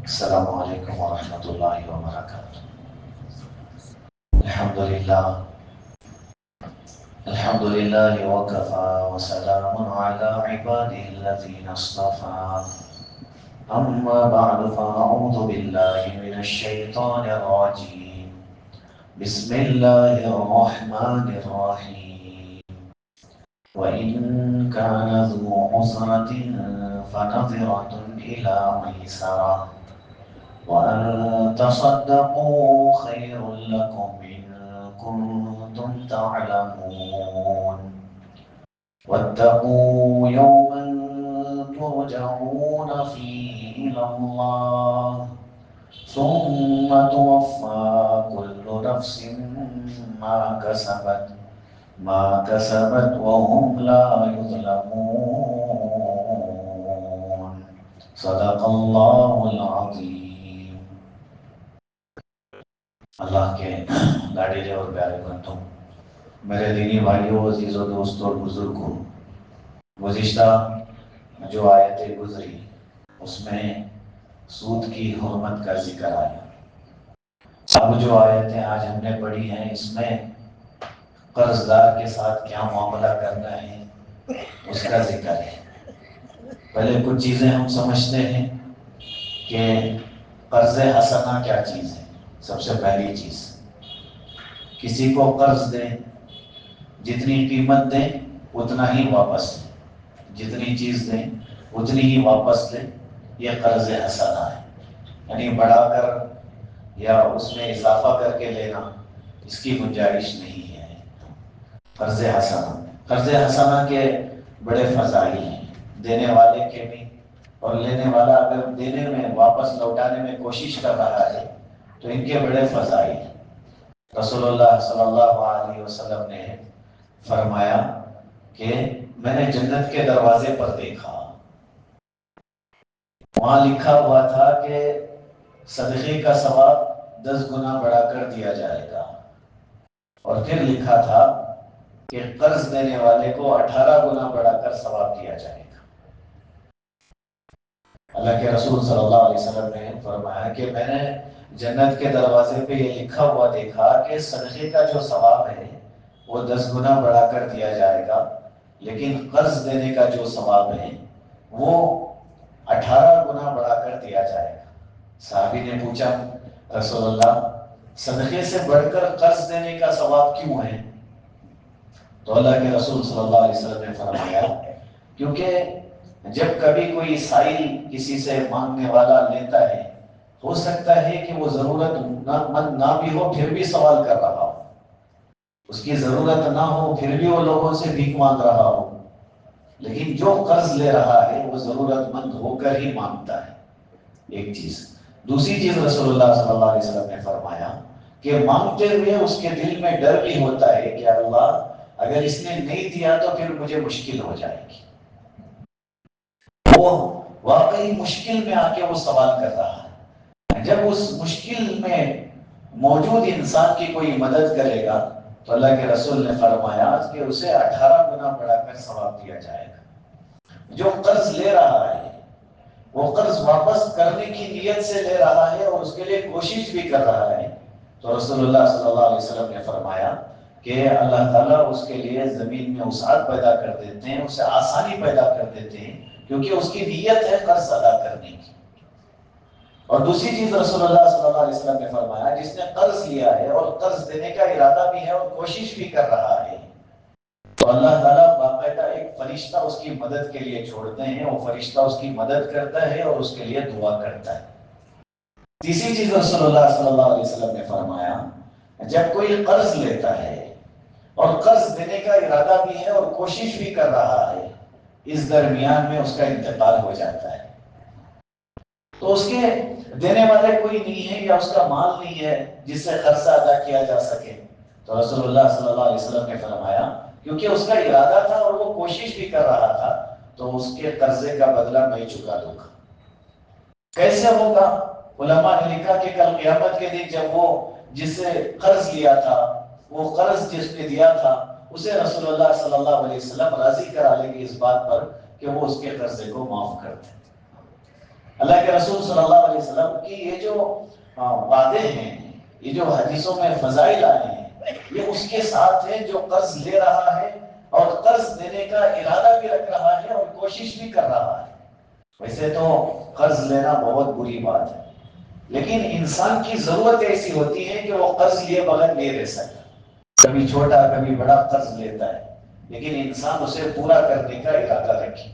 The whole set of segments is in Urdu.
السلام علیکم ورحمۃ اللہ وبرکاتہ۔ الحمد للہ الحمد للہ وکفى وسلام على عباده الذين اصطفى اما بعد فاعوذ باللہ من الشیطان الرجیم بسم اللہ الرحمن الرحیم وإن كان ذو عسرة فنظرة إلى ميسرة وأن تصدقوا خير لكم إن كنتم تعلمون واتقوا يوما ترجعون فيه إلى الله ثم توفى كل نفس ما كسبت وهم لا يظلمون صدق الله العظيم۔ اللہ کے لاڈلے اور پیارے بندوں، میرے دینی بھائیوں، عزیزوں، دوستوں اور بزرگوں، گزشتہ جو آیتیں گزری اس میں سود کی حرمت کا ذکر آیا۔ اب جو آیتیں آج ہم نے پڑھی ہیں اس میں قرض دار کے ساتھ کیا معاملہ کرنا ہے اس کا ذکر ہے۔ پہلے کچھ چیزیں ہم سمجھتے ہیں کہ قرض حسنہ کیا چیز ہے۔ سب سے پہلی چیز، کسی کو قرض دیں، جتنی قیمت دیں اتنا ہی واپس دیں، جتنی چیز دیں اتنی ہی واپس دیں، یہ قرض حسنہ ہے۔ یعنی بڑھا کر یا اس میں اضافہ کر کے لینا، اس کی گنجائش نہیں ہے۔ قرض حسنہ، قرض حسنہ کے بڑے فضائل ہیں، دینے والے کے بھی، اور لینے والا اگر دینے میں، واپس لوٹانے میں کوشش کر رہا ہے تو ان کے بڑے فضائل ہیں۔ رسول اللہ صلی اللہ علیہ وسلم نے فرمایا کہ میں نے جنت کے دروازے پر دیکھا، وہاں لکھا ہوا تھا کہ صدقے کا ثواب 10 گنا بڑھا کر دیا جائے گا، اور پھر لکھا تھا کہ قرض دینے والے کو 18 گنا بڑھا کر ثواب دیا جائے گا۔ اللہ کے رسول صلی اللہ علیہ وسلم نے فرمایا کہ میں نے جنت کے دروازے پہ یہ لکھا ہوا دیکھا کہ صدقے کا جو ثواب ہے وہ 10 گنا بڑھا کر دیا جائے گا، لیکن قرض دینے کا جو ثواب ہے وہ 18 گنا بڑھا کر دیا جائے گا۔ صحابی نے پوچھا، رسول اللہ صدقے سے بڑھ کر قرض دینے کا ثواب کیوں ہے؟ تو اللہ کے رسول صلی اللہ علیہ وسلم نے فرمایا کیونکہ جب کبھی کوئی سائل کسی سے مانگنے والا لیتا ہے، ہو سکتا ہے کہ وہ ضرورت مند نہ بھی ہو پھر بھی سوال کر رہا ہو، اس کی ضرورت نہ ہو پھر بھی وہ لوگوں سے بھیک مانگ رہا ہو، لیکن جو قرض لے رہا ہے وہ ضرورت مند ہو کر ہی مانگتا ہے۔ ایک چیز۔ دوسری چیز رسول اللہ صلی اللہ علیہ وسلم نے فرمایا کہ مانگتے ہوئے اس کے دل میں ڈر بھی ہوتا ہے کہ اللہ اگر اس نے نہیں دیا تو پھر مجھے مشکل ہو جائے گی۔ وہ واقعی مشکل میں آ کے وہ سوال کر رہا ہے، جب اس مشکل میں موجود انسان کی کوئی مدد کرے گا تو اللہ کے رسول نے فرمایا کہ اسے 18 گنا بڑھا کر ثواب دیا جائے گا۔ جو قرض لے رہا ہے وہ قرض واپس کرنے کی نیت سے لے رہا ہے اور اس کے لیے کوشش بھی کر رہا ہے، تو رسول اللہ صلی اللہ علیہ وسلم نے فرمایا کہ اللہ تعالیٰ اس کے لیے زمین میں وسعت پیدا کر دیتے ہیں، اسے آسانی پیدا کر دیتے ہیں، کیونکہ اس کی نیت ہے قرض ادا کرنے کی۔ اور دوسری چیز رسول اللہ صلی اللہ علیہ وسلم نے فرمایا جس نے قرض لیا ہے اور قرض دینے کا ارادہ بھی ہے اور کوشش بھی کر رہا ہے تو اللہ تعالیٰ باقاعدہ ایک فرشتہ اس کی مدد کے لیے چھوڑتے ہیں، وہ فرشتہ اس کی مدد کرتا ہے اور اس کے لیے دعا کرتا ہے۔ تیسری چیز رسول اللہ صلی اللہ علیہ وسلم نے فرمایا جب کوئی قرض لیتا ہے اور قرض دینے کا ارادہ بھی ہے اور کوشش بھی کر رہا ہے، اس درمیان میں اس کا انتقال ہو جاتا ہے تو اس کے دینے والے کوئی نہیں ہے یا اس کا مال نہیں ہے جس سے قرضہ ادا کیا جا سکے، تو رسول اللہ صلی اللہ علیہ وسلم نے فرمایا کیونکہ اس کا ارادہ تھا اور وہ کوشش بھی کر رہا تھا تو اس کے قرضے کا بدلہ میں چکا دوں گا۔ کیسے ہوگا؟ علماء نے لکھا کہ کل قیامت کے دن جب وہ جس سے قرض لیا تھا، وہ قرض جس نے دیا تھا اسے رسول اللہ صلی اللہ علیہ وسلم راضی کرا لیں گے اس بات پر کہ وہ اس کے قرضے کو معاف کر دیں۔ اللہ کے رسول صلی اللہ علیہ وسلم کی یہ جو وعدے ہیں، یہ جو حدیثوں میں فضائل آئے ہیں، یہ اس کے ساتھ ہے جو قرض لے رہا ہے اور قرض دینے کا ارادہ بھی رکھ رہا ہے اور کوشش بھی کر رہا ہے۔ ویسے تو قرض لینا بہت بری بات ہے، لیکن انسان کی ضرورت ایسی ہوتی ہے کہ وہ قرض لیے بغیر نہیں رہ سکتا، کبھی چھوٹا کبھی بڑا قرض لیتا ہے، لیکن انسان اسے پورا کرنے کا ارادہ رکھے۔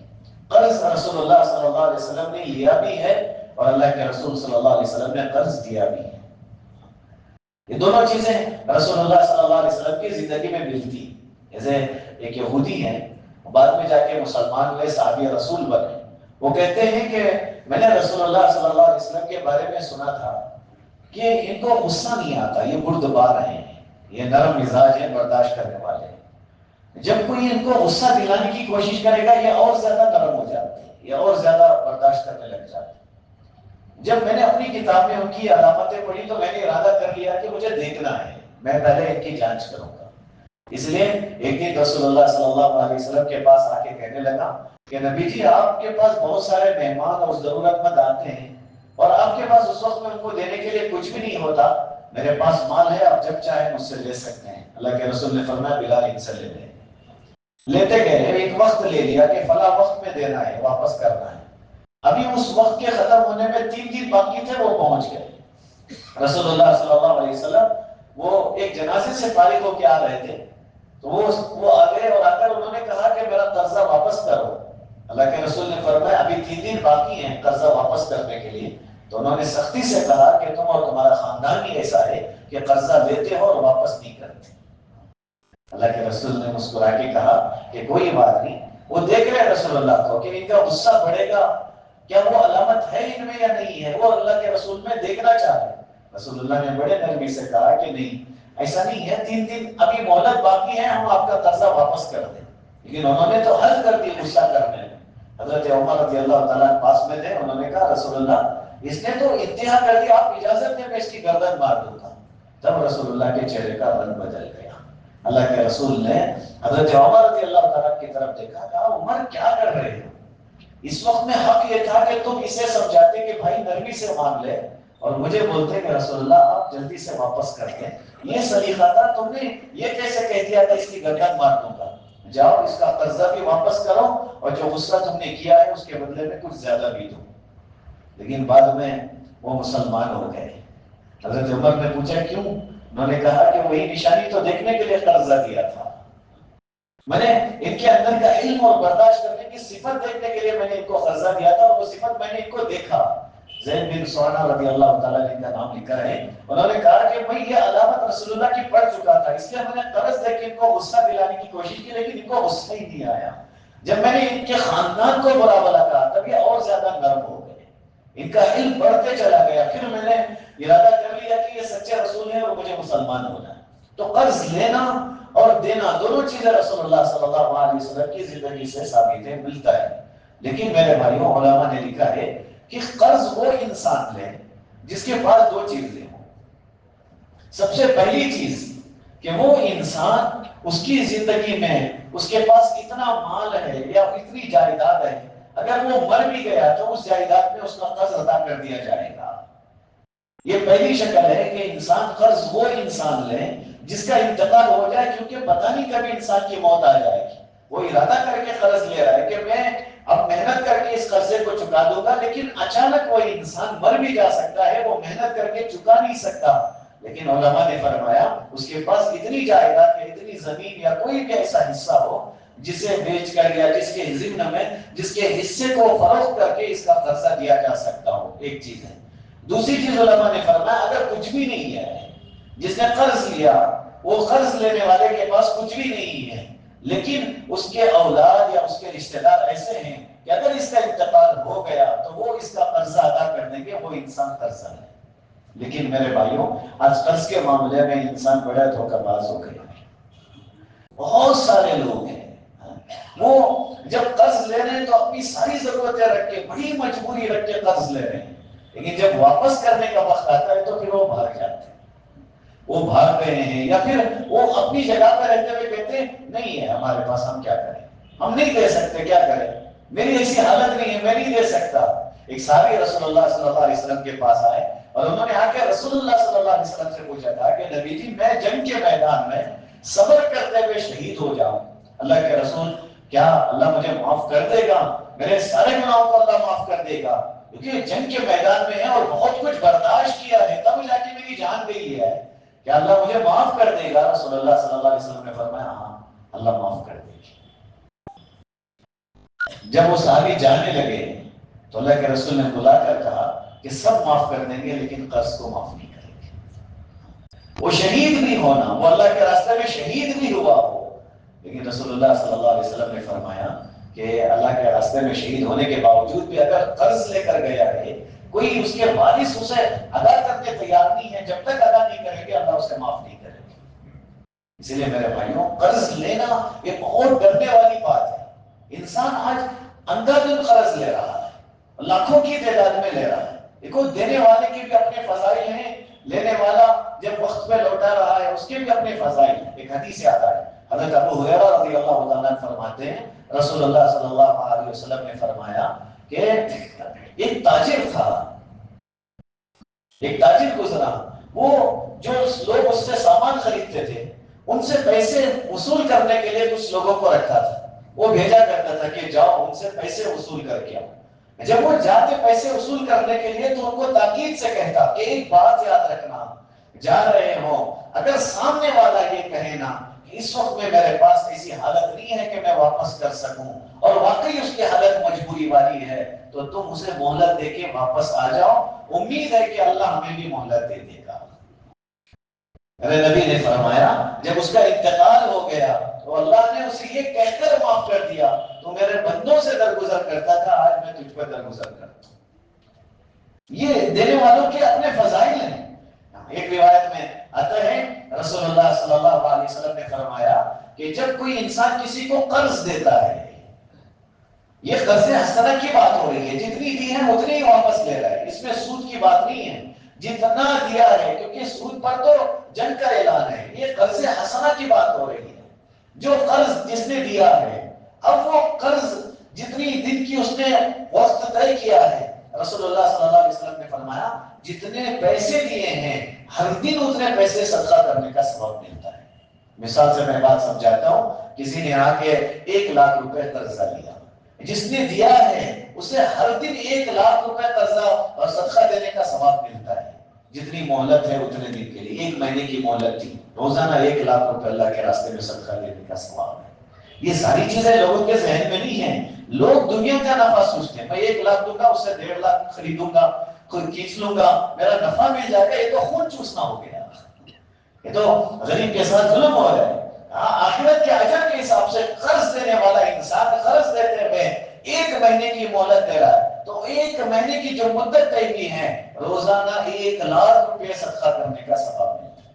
قرض رسول اللہ صلی اللہ علیہ وسلم نے لیا بھی ہے اور اللہ کے رسول صلی اللہ علیہ وسلم نے قرض دیا بھی ہے۔ یہ دونوں چیزیں رسول اللہ صلی اللہ علیہ وسلم کی زندگی میں ملتی ہیں۔ جیسے ایک یہودی ہے، بعد میں جا کے مسلمان ہوئے، صحابی رسول بنے، وہ کہتے ہیں کہ میں نے رسول اللہ صلی اللہ علیہ وسلم کے بارے میں سنا تھا کہ ان کو غصہ نہیں آتا، یہ بردبار ہیں، یہ نرم مزاج ہیں، برداشت کرنے والے ہیں۔ جب کوئی ان کو غصہ دلانے کی کوشش کرے گا یہ اور زیادہ نرم ہو جاتے ہیں، یہ اور زیادہ برداشت کرنے لگ جاتے ہیں۔ جب میں نے اپنی کتاب میں ان کی علامتیں پڑھی تو میں نے ارادہ کر لیا کہ مجھے دیکھنا ہے، میں پہلے ان کی جانچ کروں گا۔ اس لیے ایک دن رسول اللہ صلی اللہ علیہ وسلم کے پاس آ کے کہنے لگا کہ نبی جی آپ کے پاس بہت سارے مہمان اور ضرورت مند آتے ہیں اور آپ کے پاس اس وقت میں ان کو دینے کے لیے کچھ بھی نہیں ہوتا، میرے پاس مال ہے، آپ جب چاہیں مجھ سے لے سکتے ہیں۔ اللہ کے رسول نے فرمایا بلال ان سے لے لیں۔ لیتے گئے، ایک وقت لے لیا کہ فلاں وقت میں دینا ہے، واپس کرنا ہے۔ ابھی اس وقت کے ختم ہونے میں 3 دن باقی تھے، وہ پہنچ گئے۔ رسول اللہ صلی اللہ علیہ وسلم وہ ایک جنازے سے فارغ ہو کے آ رہے تھے، تو وہ آ گئے اور آ کر انہوں نے کہا کہ میرا قرضہ واپس کرو۔ اللہ کے رسول نے فرمایا ابھی 3 دن باقی ہیں قرضہ واپس کرنے کے لیے، تو انہوں نے سختی سے کہا کہ تم اور تمہارا خاندان ہی ایسا ہے کہ قرضہ لیتے ہو اور واپس نہیں کرتے۔ اللہ کے رسول نے مسکرا کے کہا کہ کوئی بات نہیں، وہ دیکھ رہے رسول اللہ کو کہ ان کا غصہ بڑھے گا، کیا وہ علامت ہے ان میں یا نہیں ہے، وہ اللہ کے رسول میں دیکھنا چاہ رہے۔ رسول اللہ نے بڑے نرمی سے کہا کہ نہیں، ایسا نہیں ہے، 3 دن ابھی مہلت باقی ہے، ہم آپ کا قرضہ واپس کر دیں۔ لیکن انہوں نے تو حد کر دی غصہ کرنے میں۔ حضرت عمر رضی اللہ تعالیٰ پاس میں تھے، انہوں نے کہا رسول اللہ اس نے تو انتہا کر دی، آپ اجازت دیں میں اس کی گردن مار دوں گا۔ تب رسول اللہ کے چہرے کا رنگ بدل گیا۔ اللہ کے رسول نے حضرت عمر رضی اللہ تعالیٰ کی طرف دیکھا، کہا عمر کیا کر رہے ہو؟ اس وقت میں حق یہ تھا کہ تم اسے سمجھاتے کہ بھائی نرمی سے مانگ لے، اور مجھے بولتے کہ رسول اللہ آپ جلدی سے واپس کر دیں۔ یہ سلیقہ تھا، تم نے یہ کیسے کہہ دیا کہ اس کی گردن مار دوں گا؟ جاؤ اس کا قرضہ بھی واپس کرو اور جو غصہ تم نے کیا ہے اس کے بدلے میں کچھ زیادہ بھی دو۔ لیکن بعد میں وہ مسلمان ہو گئے۔ حضرت عمر نے پوچھا کیوں؟ انہوں نے کہا کہ وہی نشانی تو دیکھنے کے لیے قرضہ دیا تھا، میں نے ان کے اندر کا علم اور برداشت کرنے کی صفت دیکھنے کے لیے میں نے ان کو قرضہ دیا تھا، اور وہ صفت میں نے ان کو دیکھا۔ زید بن سوانہ رضی اللہ تعالیٰ جن کا نام لکھا ہے، انہوں نے کہا کہ میں یہ علامت رسول اللہ کی پڑھ چکا تھا، اس لیے میں نے قرض دے کے ان کو غصہ دلانے کی کوشش کی، لیکن ان کو غصہ ہی نہیں آیا۔ جب میں نے ان کے خاندان کو برا بھلا کہا تب یہ اور زیادہ نرم ہو گئے، ان کا علم بڑھتے چلا گیا۔ پھر میں نے ارادہ کر لیا کہ یہ سچے رسول ہیں اور مجھے مسلمان ہونا ہے۔ تو قرض لینا اور دینا دونوں چیزیں رسول اللہ صلی اللہ علیہ وسلم کی زندگی سے ثابت ہے، ملتا ہے۔ لیکن میرے بھائیوں، علماء نے لکھا ہے کہ قرض وہ انسان لے جس کے پاس 2 چیزیں ہوں۔ سب سے پہلی چیز کہ وہ انسان اس کی زندگی میں اس کے پاس اتنا مال ہے یا اتنی جائیداد ہے، اگر وہ مر بھی گیا تو اس جائیداد میں اس کا قرض ادا کر دیا جائے گا۔ یہ پہلی شکل ہے کہ انسان قرض وہ انسان لے جس کا انتقال ہو جائے، کیونکہ پتہ نہیں کبھی انسان کی موت آ جائے گی۔ وہ ارادہ کر کے قرض لے رہا ہے کہ میں اب محنت کر کے اس قرضے کو چکا دوں گا، لیکن اچانک وہ انسان مر بھی جا سکتا ہے، وہ محنت کر کے چکا نہیں سکتا۔ لیکن علماء نے فرمایا اس کے پاس اتنی جائیداد یا اتنی زمین یا کوئی بھی ایسا حصہ ہو جسے بیچ کر یا جس کے ضمن میں جس کے حصے کو فروخت کر کے اس کا قرضہ دیا جا سکتا ہو، ایک چیز ہے۔ دوسری چیز علماء نے فرمایا اگر کچھ بھی نہیں ہے، جس نے قرض لیا وہ قرض لینے والے کے پاس کچھ بھی نہیں ہے، لیکن اس کے اولاد یا اس کے رشتہ دار ایسے ہیں کہ اگر اس کا انتقال ہو گیا تو وہ اس کا قرضہ ادا کر دیں گے، وہ انسان قرضہ ہے۔ لیکن میرے بھائیوں، آج قرض کے معاملے میں انسان بڑا دھوکہ باز ہو گیا ہے۔ بہت سارے لوگ ہیں وہ جب قرض لے رہے ہیں تو اپنی ساری ضرورتیں رکھ کے، بڑی مجبوری رکھ کے قرض لے رہے ہیں، لیکن جب واپس کرنے کا وقت آتا ہے تو پھر وہ بھاگ جاتے ہیں، وہ بھاگ رہے ہیں، یا پھر وہ اپنی جگہ پہ رہتے ہوئے کہتے ہیں نہیں ہے ہمارے پاس، ہم کیا کریں، ہم نہیں دے سکتے، کیا کریں، میری ایسی حالت نہیں ہے، میں نہیں دے سکتا۔ ایک صحابی رسول اللہ صلی اللہ علیہ وسلم کے پاس آئے اور انہوں نے آ کے رسول اللہ صلی اللہ علیہ وسلم سے پوچھا تھا کہ نبی جی میں جنگ کے میدان میں صبر کرتے ہوئے شہید ہو جاؤں، اللہ کے رسول کیا اللہ مجھے معاف کر دے گا؟ میرے سارے گناہوں کو اللہ معاف کر دے گا؟ کیونکہ جنگ کے میدان میں ہے اور بہت کچھ برداشت کیا ہے، تب جا کے میری جان گئی ہے، کیا اللہ مجھے معاف کر دے گا؟ رسول اللہ صلی اللہ علیہ وسلم نے فرمایا ہاں اللہ معاف کر دے گا۔ جب وہ صحابی جانے لگے تو اللہ کے رسول نے بلا کر کہا کہ سب معاف کر دیں گے لیکن قرض کو معاف نہیں کریں گے۔ وہ شہید بھی ہونا، وہ اللہ کے راستے میں شہید بھی ہوا ہو، لیکن رسول اللہ صلی اللہ علیہ وسلم نے فرمایا کہ اللہ کے راستے میں شہید ہونے کے باوجود بھی اگر قرض لے کر گیا ہے، کوئی اس کے وارث اسے ادا کرنے تیار نہیں ہے، جب تک ادا نہیں کریں گے اللہ اسے معاف نہیں کرے گا۔ اس لیے میرے بھائیوں، قرض لینا یہ بہت ڈرنے والی بات ہے۔ انسان آج اندھا دن قرض لے رہا ہے، لاکھوں کی تعداد میں لے رہا ہے۔ دیکھو دینے والے کے بھی اپنے فضائل ہیں، لینے والا جب وقت پہ لوٹا رہا ہے اس کے بھی اپنے فضائل ہیں۔ ایک حدیث آتا ہے، حضرت ابو ہریرہ رضی اللہ تعالیٰ عنہ فرماتے ہیں رسول اللہ صلی اللہ علیہ وسلم نے فرمایا کہ ایک تاجر تھا، ایک تاجر گزرا، وہ جو لوگ اس سے سامان خریدتے تھے ان سے پیسے وصول کرنے کے لیے کچھ لوگوں کو رکھا تھا، وہ بھیجا کرتا تھا کہ جاؤ ان سے پیسے وصول کر کے آؤ۔ جب وہ جاتے پیسے وصول کرنے کے لیے تو ان کو تاکید سے کہتا کہ ایک بات یاد رکھنا، جا رہے ہو اگر سامنے والا یہ کہے نا کہ اس وقت میں میرے پاس ایسی حالت نہیں ہے کہ میں واپس کر سکوں اور واقعی اس کی حالت مجبوری والی ہے تو تم اسے مہلت دے کے واپس آ جاؤ، امید ہے کہ اللہ ہمیں بھی مہلت دے دے گا۔ میرے نبی نے فرمایا جب اس کا انتقال ہو گیا تو اللہ نے اسے یہ کہہ کر معاف کر دیا تو میرے بندوں سے درگزر کرتا تھا، آج میں تجھ پر درگزر کرتا ہوں۔ یہ دینے والوں کے اپنے فضائل ہیں۔ ایک روایت میں آتا ہے رسول اللہ صلی اللہ علیہ وسلم نے فرمایا کہ جب کوئی انسان کسی کو قرض دیتا ہے، یہ قرض حسنہ کی بات ہو رہی ہے، جتنی دی ہے اتنی ہی واپس لے رہا ہے، اس میں سود کی بات نہیں ہے، جتنا دیا ہے، کیونکہ سود پر تو جنگ کا اعلان ہے، یہ قرض حسنہ کی بات ہو رہی ہے۔ جو قرض جس نے دیا ہے، اب وہ قرض جتنی دن کی اس نے وقت طے کیا ہے، رسول اللہ صلی اللہ علیہ وسلم نے فرمایا جتنے پیسے دیے ہیں ہر دن اتنے پیسے صدقہ کرنے کا ثواب ملتا ہے۔ مثال سے میں بات سمجھاتا ہوں، کسی نے آ کے 1,00,000 روپے قرضہ لیا، جس نے دیا ہے اسے ہر دن 1,00,000 روپے قرضہ اور صدقہ دینے کا ثواب ملتا ہے۔ جتنی مہلت ہے اتنے دن کے لیے، 1 مہینے کی مہلت تھی، روزانہ 1,00,000 روپے اللہ کے راستے میں صدقہ دینے کا ثواب ہے۔ یہ ساری چیزیں لوگوں کے ذہن میں نہیں ہیں، لوگ دنیا کا نفع سوچتے ہیں، میں 1,00,000 دوں گا اس سے 1.5 لاکھ خریدوں گا، خود کھینچ لوں گا، میرا نفع مل جائے گا، یہ تو خون چوسنا ہو گیا، یہ تو غریب کے ساتھ ظلم ہو رہا ہے۔ آخرت کے اجر کے حساب سے قرض دینے والا انسان قرض دیتے ہوئے 1 مہینے کی مہلت دے رہا ہے تو 1 مہینے کی جو مدت طے کی ہے روزانہ 1,00,000 روپے صدقہ کرنے کا ثواب ملتا ہے۔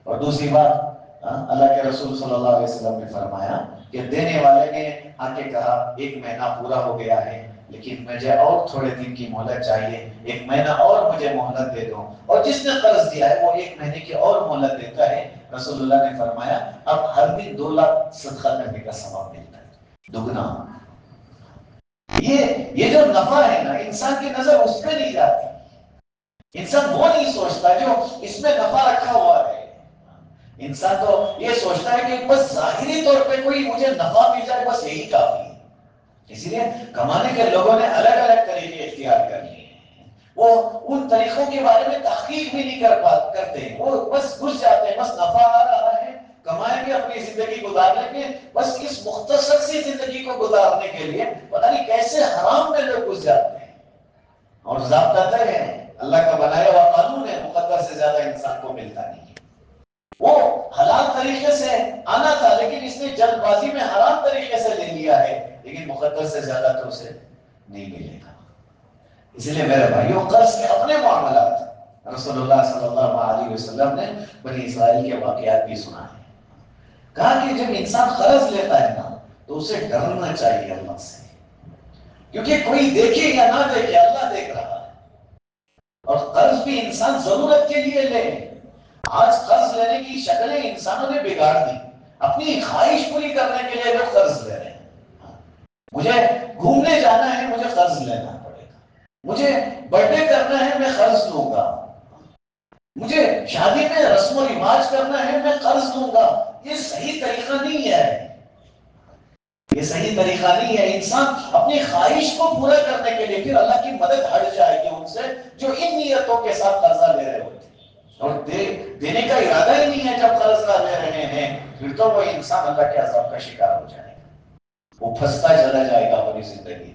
اور دوسری بات، اللہ کے رسول صلی اللہ علیہ وسلم نے فرمایا کہ دینے والے نے آ کے کہا 1 مہینہ پورا ہو گیا ہے لیکن مجھے اور تھوڑے دن کی مہلت چاہیے، 1 مہینہ اور مجھے مہلت دے دو، اور جس نے قرض دیا ہے وہ 1 مہینے کی اور مہلت دیتا ہے، رسول اللہ نے فرمایا اب ہر دن 2 لاکھ صدقہ کرنے کا ثواب ملتا ہے، دگنا۔ یہ جو نفع ہے نا، انسان کی نظر اس پہ نہیں جاتی، انسان وہ نہیں سوچتا جو اس میں نفع رکھا ہوا ہے، انسان تو یہ سوچتا ہے کہ بس ظاہری طور پہ کوئی مجھے نفع مل جائے بس یہی کافی ہے۔ اسی لیے کمانے کے لوگوں نے الگ الگ طریقے اختیار کر لیے ہیں، وہ ان طریقوں کے بارے میں تحقیق بھی نہیں کرتے، وہ بس گھس جاتے ہیں، بس نفع آ رہا ہے کمائیں گے اپنی زندگی گزار لیں گے، بس اس مختصر سی زندگی کو گزارنے کے لیے پتہ نہیں کیسے حرام میں لوگ گھس جاتے ہیں۔ اور ضابطہ طے ہے، اللہ کا بنایا ہوا قانون ہے، مقدر سے زیادہ انسان کو ملتا نہیں ہے۔ وہ حلال طریقے سے آنا تھا لیکن اس نے جلد بازی میں حرام طریقے سے لے لیا ہے، لیکن مقدر سے زیادہ تو اسے نہیں ملے گا۔ اس لیے میرے بھائیوں، قرض کے اپنے معاملات رسول اللہ صلی اللہ علیہ وسلم نے بنی اسرائیل کے واقعات بھی سنا ہے، کہا کہ جب انسان قرض لیتا ہے نا تو اسے ڈرنا چاہیے اللہ سے، کیونکہ کوئی دیکھے یا نہ دیکھے اللہ دیکھ رہا ہے، اور قرض بھی انسان ضرورت کے لیے لے۔ آج قرض لینے کی شکلیں انسانوں نے بگاڑ دی، اپنی خواہش پوری کرنے کے لیے لوگ قرض لے رہے ہیں، مجھے گھومنے جانا ہے مجھے قرض لینا پڑے گا، مجھے برتھ ڈے کرنا ہے میں قرض دوں گا، مجھے شادی میں رسم و رواج کرنا ہے میں قرض دوں گا. یہ صحیح طریقہ نہیں ہے، یہ صحیح طریقہ نہیں ہے. انسان اپنی خواہش کو پورا کرنے کے لیے پھر اللہ کی مدد ہٹ جائے گی ان سے جو ان نیتوں کے ساتھ قرضہ لے رہے ہوتے ہیں اور دینے کا ارادہ ہی نہیں ہے. جب قرضہ لے رہے ہیں پھر تو وہ انسان اللہ کے عذاب کا شکار ہو جائے گا، وہ پھنستا چلا جائے گا اپنی زندگی میں.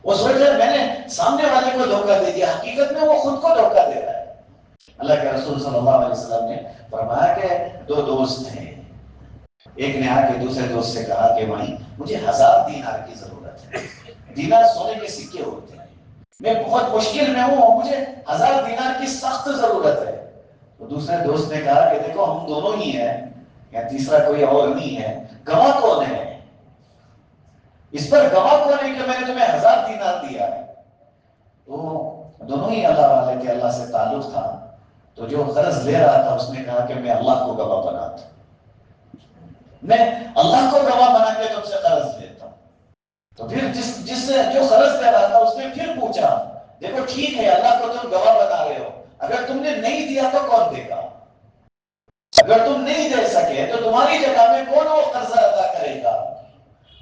وہ سوچ رہے میں نے سامنے والے کو دھوکہ دے دیا، حقیقت میں وہ خود کو دھوکہ دے رہا ہے. اللہ کے رسول صلی اللہ علیہ وسلم نے فرمایا کہ دو دوست ہیں، ایک نے آ کے دوسرے دوست سے کہا کہ بھائی مجھے 1000 دینار کی ضرورت ہے. دینار سونے کے سکے ہوتے ہیں، میں بہت مشکل میں ہوں، مجھے 1000 دینار کی سخت ضرورت ہے. تو دوسرے دوست نے کہا کہ دیکھو ہم دونوں ہی ہیں، یا تیسرا کوئی اور نہیں ہے، گواہ کون ہے؟ اس پر گواہ کون ہے کہ میں نے تمہیں 1000 دینار دیا ہے؟ تو دونوں ہی اللہ والے تھے، اللہ سے تعلق تھا. تو جو قرض لے رہا تھا اس نے کہا کہ میں اللہ کو گواہ بناتا ہوں، میں اللہ کو گواہ بنا کے تم سے قرض لیتا ہوں. تو پھر جس سے جو قرض لے رہا تھا اس نے پھر پوچھا دیکھو ٹھیک ہے اللہ کو تم گواہ بنا رہے ہو، اگر تم نے نہیں دیا تو کون دے گا؟ اگر تم نہیں دے سکے تو تمہاری جگہ میں کون وہ قرضہ ادا کرے گا؟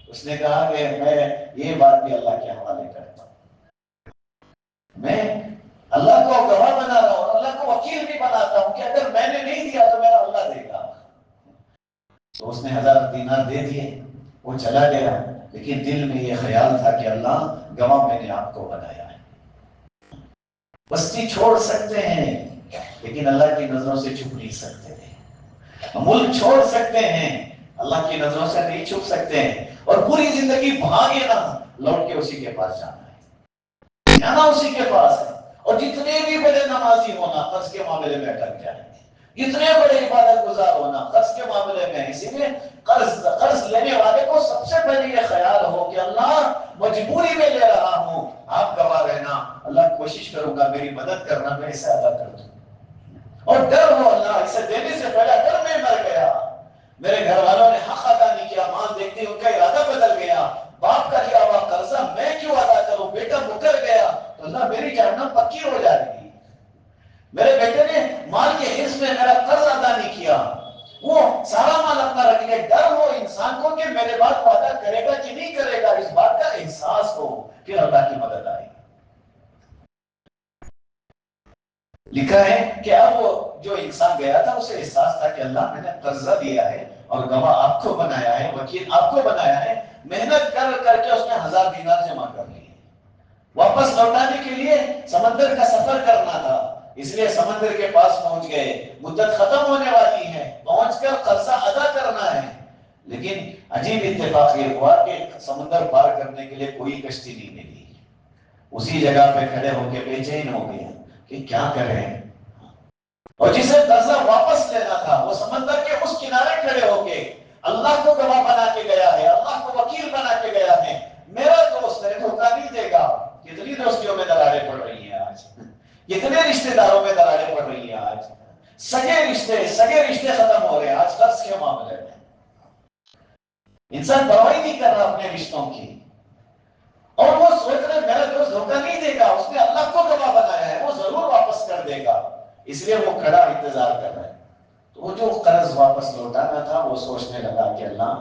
اس نے کہا کہ میں یہ بات بھی اللہ کے حوالے کرتا ہوں، میں اللہ کو گواہ بنا رہا ہوں، اللہ کو وکیل بھی بناتا ہوں کہ اگر میں نے نہیں دیا تو میرا اللہ دے گا. تو اس نے 1000 دینار دے دیے، وہ چلا گیا. لیکن دل میں یہ خیال تھا کہ اللہ گواہ میں نے آپ کو بنایا ہے. بستی چھوڑ سکتے ہیں لیکن اللہ کی نظروں سے چھپ نہیں سکتے ہیں. ملک چھوڑ سکتے ہیں اللہ کی نظروں سے نہیں چھپ سکتے ہیں. اور پوری زندگی بھاگے نہ، لوٹ کے اسی کے پاس جانا ہے، جانا اسی کے پاس ہے. اور جتنے بھی بڑے نمازی ہونا قرض کے معاملے میں اٹک جائیں گے، جتنے بڑے عبادت گزار ہونا قرض کے معاملے میں. اسی لیے قرض لینے والے کو سب سے پہلے یہ خیال ہو کہ اللہ مجبوری میں لے رہا ہوں، آپ گواہ رہنا، اللہ کوشش کروں گا میری مدد کرنا، میں اسے ادا کر دوں. اور ڈر ہو اللہ اسے دینے سے پہلے اگر میں مر گیا، میرے گھر والوں نے حق ادا نہیں کیا، ماں دیکھتی ان کا ارادہ بدل گیا، باپ کا لیا ہوا قرضہ میں کیوں ادا کروں، بیٹا مکر گیا تو اللہ میری جہنم پکی ہو جائے گی. میرے بیٹے نے مال کے حرص میں میرا قرض ادا نہیں کیا، وہ سارا مال اپنا رکھ لے. ڈر ہو انسان کو کہ میرے بعد وعدہ کرے گا کہ نہیں کرے گا، اس بات کا احساس ہو، پھر اللہ کی مدد آئے گی. لکھا ہے کہ اب وہ جو انسان گیا تھا اسے احساس تھا کہ اللہ میں نے قرضہ دیا ہے اور گواہ آپ کو بنایا ہے، وکیل آپ کو بنایا ہے. محنت کر کر کے اس نے 1000 دینار جمع کر لیے. واپس لوٹانے کے لیے سمندر کا سفر کرنا تھا، اس لیے سمندر کے پاس پہنچ گئے. مدت ختم ہونے والی ہے، پہنچ کر قرضہ ادا کرنا ہے. لیکن عجیب اتفاق یہ ہوا کہ سمندر پار کرنے کے لیے کوئی کشتی نہیں ملی. اسی جگہ پہ کھڑے ہو کے بے چین ہو گیا کہ کیا کریں. اور جسے قرضہ واپس لینا تھا وہ سمندر کے اس کنارے کھڑے ہو کے اللہ کو گواہ بنا کے گیا ہے، اللہ کو وکیل بنا کے گیا ہے، میرا دوست ہے دھوکہ نہیں دے گا. کتنی دوستیوں میں دراڑیں پڑ رہی ہیں آج، کتنے رشتے داروں میں دراڑیں پڑ رہی ہیں آج، سگے رشتے ختم ہو رہے ہیں آج قرض کے معاملے میں. انسان پرواہ نہیں کر رہا اپنے رشتوں کی، اور وہ سوچ رہے میرا دوست دھوکہ نہیں دے گا، اس نے اللہ کو گواہ بنایا ہے، وہ ضرور واپس کر دے گا. اس لیے وہ کھڑا انتظار کر رہا ہے. تو وہ جو قرض واپس لوٹانا تھا وہ سوچنے لگا کہ اللہ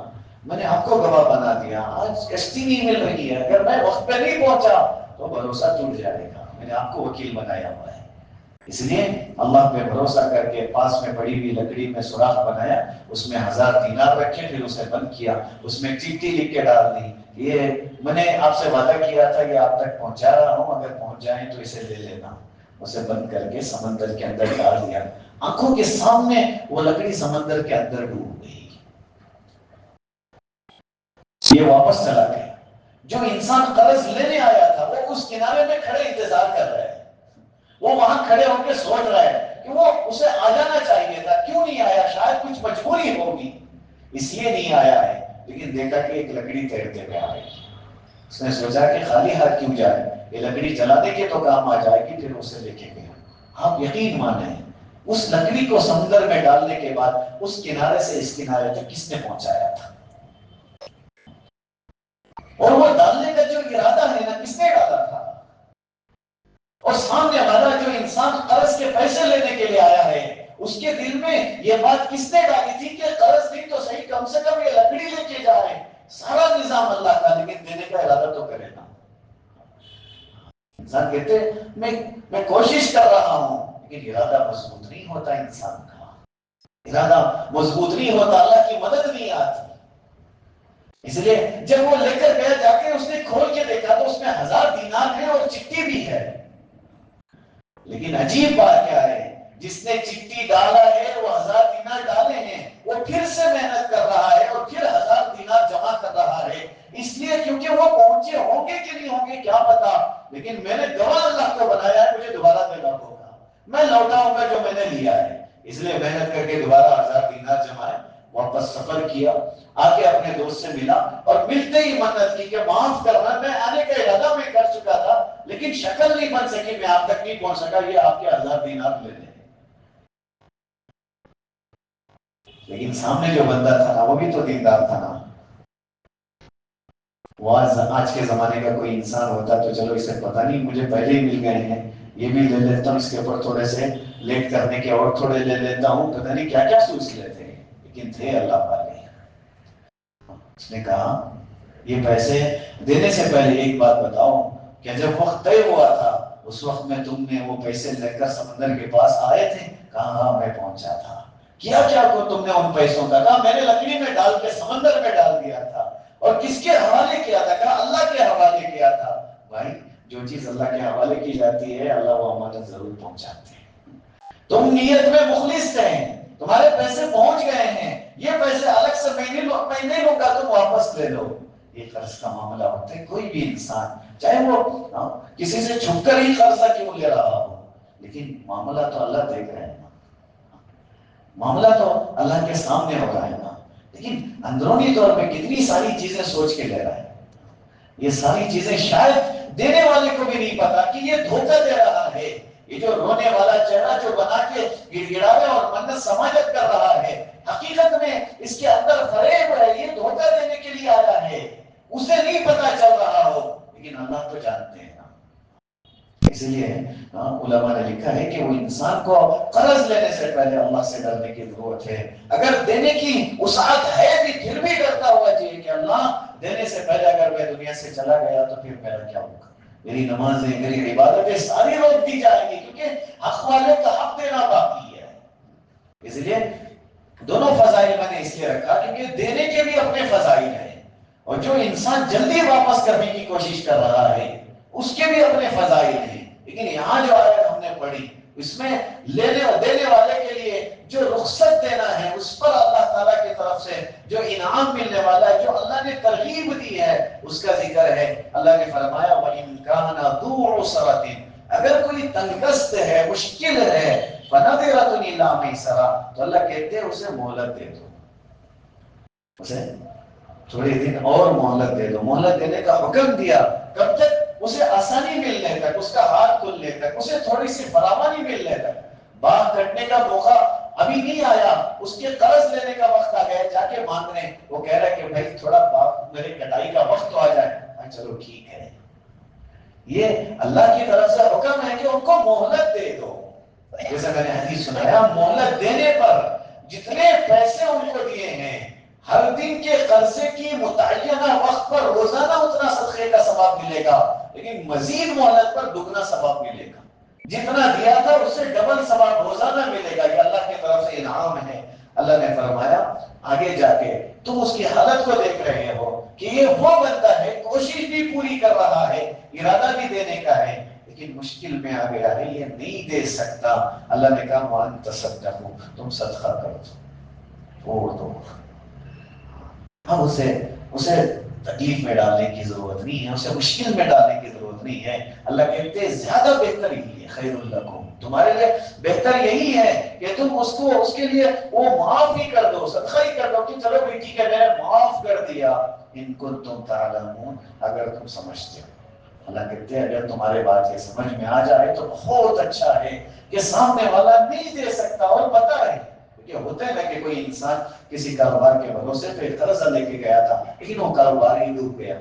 میں نے آپ کو گواہ بنا دیا، آج کشتی نہیں مل رہی ہے، اگر میں وقت پہ نہیں پہنچا تو بھروسہ ٹوٹ جائے گا، میں نے آپ کو وکیل بنایا ہوا ہے. اس لیے اللہ پہ بھروسہ کر کے پاس میں پڑی ہوئی لکڑی میں سوراخ بنایا، اس میں 1000 دینار رکھے، پھر اسے بند کیا، اس میں چٹھی لکھ کے ڈال دی، یہ میں نے آپ سے وعدہ کیا تھا یہ آپ تک پہنچا رہا ہوں، اگر پہنچ جائیں تو اسے لے لینا. اسے بند کر کے سمندر کے اندر ڈال دیا. آنکھوں کے سامنے وہ لکڑی سمندر کے اندر ڈوب گئی. یہ واپس چلا گیا. جو انسان قرض لینے آیا تھا وہ اس کنارے میں کھڑے انتظار کر رہے ہیں، وہ وہاں کھڑے ہو کے سوچ رہا ہے کہ وہ اسے آ جانا چاہیے تھا، کیوں نہیں آیا، شاید کچھ مجبوری ہوگی اس لیے نہیں آیا ہے. لیکن دیکھا کہ ایک لکڑی تیرتے ہوئے آ رہی. اس نے سوچا کہ خالی ہاتھ کیوں جائے، یہ لکڑی جلانے کے تو کام آ جائے گی. پھر اسے لے کے گیا. آپ یقین مانیں اس لکڑی کو سمندر میں ڈالنے کے بعد اس کنارے سے اس کنارے تک کس نے پہنچایا تھا، اور وہ ڈالنے کا جو ارادہ ہے نا کس نے ڈالا تھا؟ اور سامنے والا جو انسان قرض کے پیسے لینے کے لیے آیا ہے اس کے دل میں یہ بات کس نے ڈالی تھی کہ قرض نہیں تو صحیح کم سے کم یہ لکڑی لے کے جا رہے ہیں. سارا نظام اللہ کا، لیکن دینے کا ارادہ تو کرے نا. انسان کہتے میں کوشش کر رہا ہوں، لیکن ارادہ مضبوط نہیں ہوتا انسان کا. ارادہ مضبوط نہیں ہوتا، اللہ کی مدد نہیں آتی. اس لیے جب وہ لے کر گیا جا کے اس نے کھول کے دیکھا تو اس میں 1000 دینار ہے اور چٹھی بھی ہے. لیکن عجیب بات کیا ہے، جس نے چٹھی ڈالا ہے وہ 1000 دینار ڈالے ہیں، وہ پھر سے محنت کر رہا ہے اور پھر 1000 دینار جمع کر رہا ہے. اس لیے کیونکہ وہ پہنچے ہوں گے کہ نہیں ہوں گے کیا پتا، لیکن میں نے گواہ اللہ کو بنایا ہے، مجھے دوبارہ دینا ہوگا، میں لوٹاؤں گا جو میں نے لیا ہے. اس لیے محنت کر کے دوبارہ 1000 دینار جمائے، واپس سفر کیا، آگے اپنے دوست سے ملا اور ملتے ہی منت کی کہ معاف کرنا، میں آنے کا ارادہ میں کر چکا تھا لیکن شکل نہیں بن سکی، میں آپ تک نہیں پہنچ سکا، یہ آپ کے 1000 دینار لے لیں. لیکن سامنے جو بندہ تھا نا وہ بھی تو دیندار تھا نا. وہ آج کے زمانے کا کوئی انسان ہوتا تو چلو اسے پتہ نہیں مجھے پہلے ہی مل گئے ہیں، یہ بھی لے لیتا ہوں، اس کے اوپر تھوڑے سے لیٹ کرنے کے اور تھوڑے لے لیتا ہوں، پتہ نہیں کیا کیا سوچ لیتے ہیں. لیکن تھے اللہ والے. اس نے کہا یہ پیسے دینے سے پہلے ایک بات بتاؤ کہ جب وقت طے ہوا تھا اس وقت میں تم نے وہ پیسے لے کر سمندر کے پاس آئے تھے؟ کہا ہاں میں پہنچا تھا. کیا کیا کو تم نے ان پیسوں کا؟ کہا میں نے لکڑی میں ڈال کے سمندر میں ڈال دیا تھا. اور کس کے حوالے کیا تھا؟ کہا اللہ کے حوالے کیا تھا. بھائی جو چیز اللہ کے حوالے کی جاتی ہے اللہ وہ امانت ضرور پہنچاتے ہیں. تم نیت میں مخلص ہیں، تمہارے پیسے پہنچ گئے ہیں، یہ پیسے الگ سے میں نہیں لوں گا، تم واپس لے لو. یہ قرض کا معاملہ ہوتا ہے، کوئی بھی انسان چاہے وہ کسی سے چھپ کر ہی قرضہ کیوں لے رہا ہو، لیکن معاملہ تو اللہ دیکھ رہے ہیں نا، معاملہ تو اللہ کے سامنے ہو رہا ہے نا. لیکن اندرونی طور پہ کتنی ساری چیزیں سوچ کے لے رہا ہے. یہ ساری چیزیں شاید دینے والے کو بھی نہیں پتا کہ یہ دھوکہ دے رہا ہے. یہ جو رونے والا چہرہ جو بنا کے گڑ گڑاوے اور منت سماجت کر رہا ہے، حقیقت میں اس کے اندر فریب ہے، یہ دھوکہ دینے کے لیے آیا ہے. اسے نہیں پتا چل رہا ہو لیکن اللہ تو جانتے ہیں نا. اس لیے علماء نے لکھا ہے کہ وہ انسان کو قرض لینے سے پہلے اللہ سے ڈرنے کی ضرورت ہے. اگر دینے کی وسعت ہے بھی پھر بھی ڈرتا ہوا چاہیے کہ اللہ دینے سے پہلے اگر میں دنیا سے چلا گیا تو پھر میرا کیا ہوگا؟ میری نمازیں، میری عبادتیں ساری روک دی جائیں گی، کیونکہ حق والے کا حق دینا باقی ہے. اس لیے دونوں فضائل میں نے اس لیے رکھا کیونکہ دینے کے بھی اپنے فضائل ہیں اور جو انسان جلدی واپس کرنے کی کوشش کر رہا ہے اس کے بھی اپنے فضائل ہیں. لیکن یہاں جو آیت ہم نے پڑھی اس میں لینے اور دینے والے کے لیے جو رخصت دینا ہے اس پر اللہ تعالیٰ کی طرف سے جو انعام ملنے والا ہے، جو اللہ نے ترغیب دی ہے اس کا ذکر ہے. اللہ نے فرمایا وَإِن كَانَ ذُو عُسْرَةٍ، اگر کوئی تنگست ہے، مشکل ہے، فَنَظِرَةٌ إِلَىٰ مَيْسَرَةٍ، تو اللہ کہتے ہیں اسے مہلت دے دو، اسے تھوڑے دن اور مہلت دے دو. مہلت دینے کا حکم دیا، کب تک؟ اسے آسانی ملنے تک، اس کا ہاتھ کھلنے تک، اسے تھوڑی سی فراوانی ملنے تک. باغ کٹنے کا موقع ابھی نہیں آیا، اس کے قرض لینے کا وقت آ گیا، جا کے مانگنے. وہ کہہ رہا ہے کہ بھائی تھوڑا باغ میرے کٹائی کا وقت تو آ جائے. چلو ٹھیک ہے. یہ اللہ کی طرف سے حکم ہے کہ ان کو مہلت دے دو. جیسا میں نے حدیث سنایا، مہلت دینے پر جتنے پیسے ان کو دیے ہیں ہر دن کے قرضے کی متعینہ وقت پر روزانہ اتنا صدقے کا ثواب ملے گا، لیکن مزید مہلت پر دگنا ثواب ملے گا. جتنا دیا تھا اس سے ڈبل ثواب روزانہ ملے گا. یہ اللہ کی طرف سے انعام ہے. اللہ نے فرمایا آگے جا کے تم اس کی حالت کو دیکھ رہے ہو کہ یہ وہ بندہ ہے، کوشش بھی پوری کر رہا ہے، ارادہ بھی دینے کا ہے، لیکن مشکل میں آ گیا ہے، یہ نہیں دے سکتا. اللہ نے کہا وَأَن تَصَدَّقُوا، تم صدقہ کرو، چھوڑ دو. اب اسے تکلیف میں ڈالنے کی ضرورت نہیں ہے، اسے مشکل میں ڈالنے کی ضرورت نہیں ہے. اللہ کہتے ہیں زیادہ بہتر یہی ہے، خیر لکم، تمہارے لیے بہتر یہی ہے کہ تم اس کے لیے وہ معاف ہی کر دو، صدقہ ہی کر دو کہ چلو بیٹی کہ میں نے معاف کر دیا. ان کنتم تعلمون، اگر تم سمجھتے ہو. اللہ کہتے ہیں اگر تمہارے بات یہ سمجھ میں آ جائے تو بہت اچھا ہے کہ سامنے والا نہیں دے سکتا اور پتہ ہے کہ ہوتا ہے نا کہ کوئی انسان کسی کاروبار کے بھروسے پہ قرضہ لے کے گیا تھا لیکن وہ کاروبار ہی ڈوب گیا.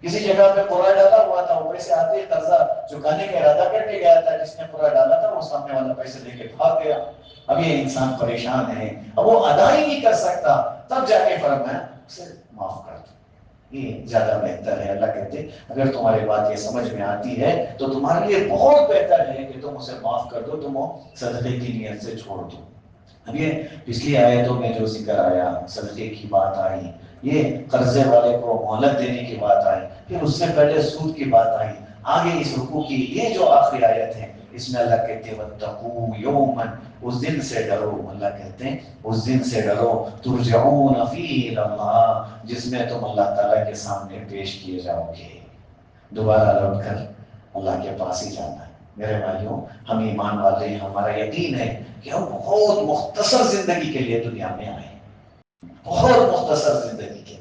کسی جگہ پہ پورا ڈالا ہوا تھا، وہ پیسے آتے قرضہ چکانے کا ارادہ کر کے گیا تھا، جس نے پورا ڈالا تھا وہ سامنے والا پیسے لے کے بھاگ گیا، اب یہ انسان پریشان ہے، اب وہ ادا ہی نہیں کر سکتا، تب جا کے فرمایا اسے معاف کر دو، یہ زیادہ بہتر ہے۔ اللہ کہتے ہیں اگر تمہاری بات یہ سمجھ میں آتی ہے تو تمہارے لیے بہت بہتر ہے کہ تم اسے معاف کر دو، تم وہ صدقے کی نیت سے چھوڑ دو۔ اب یہ پچھلی آیتوں میں جو ذکر آیا، صدقے کی بات آئی، یہ قرضے والے کو مہلت دینے کی بات آئی، پھر اس سے پہلے سود کی بات آئی، آگے اس رکوع کی یہ جو آخری آیت ہے اس میں اللہ کہتے ہیں وَاتَّقُوا يَوْمًا، اس دن سے ڈرو، اللہ کہتے ہیں اس دن سے ڈرو ترجعون فیہ الی اللہ، جس میں تم اللہ تعالیٰ کے سامنے پیش کیے جاؤ گے، دوبارہ لوٹ کر اللہ کے پاس ہی جانا ہے۔ میرے بھائیوں، ہم ایمان والے ہیں، ہمارا یقین ہے کہ ہم بہت مختصر زندگی کے لیے دنیا میں آئے، بہت مختصر زندگی کے،